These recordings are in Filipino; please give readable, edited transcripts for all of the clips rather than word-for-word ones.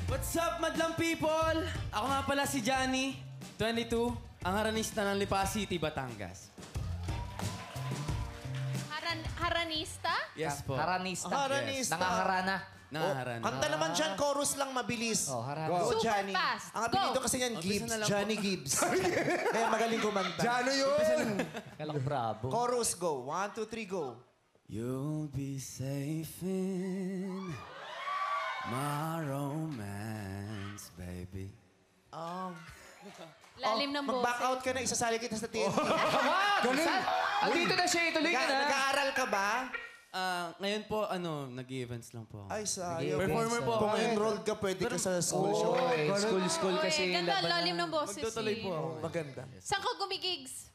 What's up, madlang people? Ako nga pala si Johnny, 22, ang haranista ng Lipa City, Batangas. Haranista? Yes po. Haranista. Haranista. Nangaharana. Nangaharana. Kanta naman dyan, chorus lang mabilis. Oh, harana. Go, Super Johnny. fast. Ang apelido Go. kasi niyan, Umpisa Gibbs. na lang Johnny Gibbs. Kaya magaling kumanta. Jano yun! Kala ko bravo. Chorus, go. 1, 2, 3, go. You'll be safe in my romance, baby. Lalim ng boses. Mag-back out ka na, isasali kita sa TNT. Ganun. Andito na siya, ituloy ka na. Nag-aaral ka ba? Ngayon po, nag-events lang po ako. Ay, sayang. Performer po ako. Kung enrolled ka, pwede ka sa school show. School kasi Ganda, laban lalim na. ng boses. Magtutuloy po ako. Maganda. Saan ka gumigigs?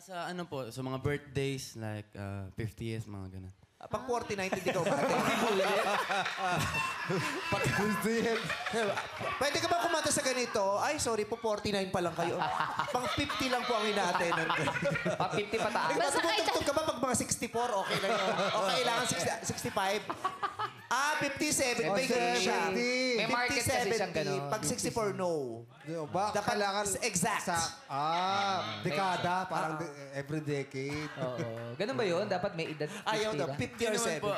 Sa ano po, sa mga birthdays, like 50th, mga ganun. Pag 49, hindi ka umate. Pwede ka ba kumanta sa ganito? Ay, sorry po, 49 pa lang kayo. Pang 50 lang po ang ina-attenan ko. Pa 50 pataas. Basta Tumutugtog ka ba pag mga 64? Okay lang yun. O kailangan 65? 57. May ganun siya. May market kasi siyang ganun. Pag 64, no. Ba, Dapat kailangan... exact. Dekada, parang every decade. Oo. Ganun ba yun? Dapat may edad 50 Ayaw na, lang? 50 or Naman po,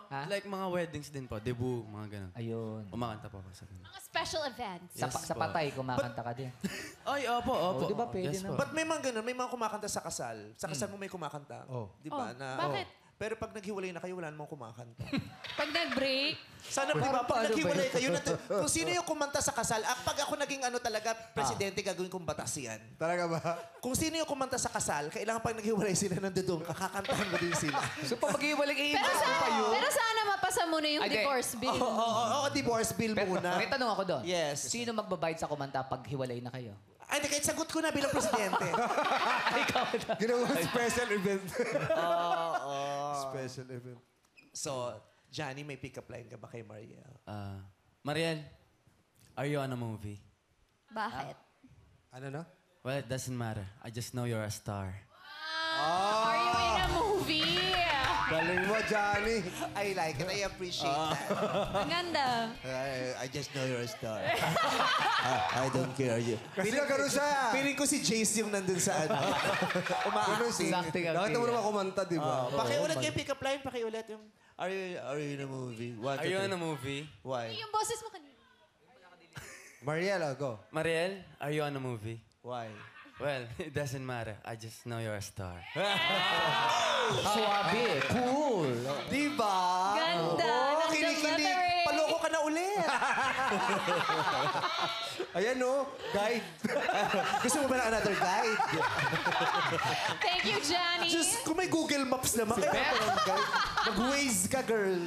70. like mga weddings din po, debut, mga ganun. Ayun. Umakanta po ako sa ganun. Mga special events. Sa patay, kumakanta ka din. Ay, opo. Oh, di ba pwede Yes na? po. Ba't may mga ganun? May mga kumakanta sa kasal. Sa kasal mo may kumakanta. Di ba? Bakit? Pero pag naghiwalay na kayo, wala namang kumakanta. Pag nag-break, Sana, di ba, pag naghiwalay kayo, kung sino yung kumanta sa kasal, pag ako naging talaga, presidente, gagawin kong batas yan. Talaga ba? Kung sino yung kumanta sa kasal, kailangan pag naghiwalay sila ng dudong, kakakantahan mo din sila. So, pag mag-iwalik, pero sana mapasa muna yung Ay, di. divorce bill. Oo, divorce bill muna. May tanong ako doon. Yes. Sino magbabayad sa kumanta pag hiwalay na kayo? Ay, di, kahit sagot ko na bilang presidente. Ginawa special event. Special event. So, Johnny, may pick-up line ka ba kay Mariel? Mariel, are you on a movie? Bakit? Ano na? Well, it doesn't matter. I just know you're a star. Are you in a movie? Galing mo, Johnny. I like it. I appreciate that. Ang ganda. I just know you're a star. I don't care you. Kasi gano'n siya. Feeling ko si Jace yung nandun sa ano. Acting, acting. Nakita mo naman kumanta, di ba? Pakiulit yung pick-up line. Pakiulit yung... Are you in a movie? Are you on a movie? Why? Yung boses mo kanina. Mariela, go. Mariel, are you on a movie? Why? Well, it doesn't matter. I just know you're a star. Suwabe. Cool. Diba? Ganda. Oo, Ganda kinikilig. lettering. Paloko ka na ulit. Ayan, no? Guide. Gusto mo ba na another guide? Thank you, Johnny. Just, kung may Google Maps naman, kaya pa ng guide. Mag-Waze ka, girl.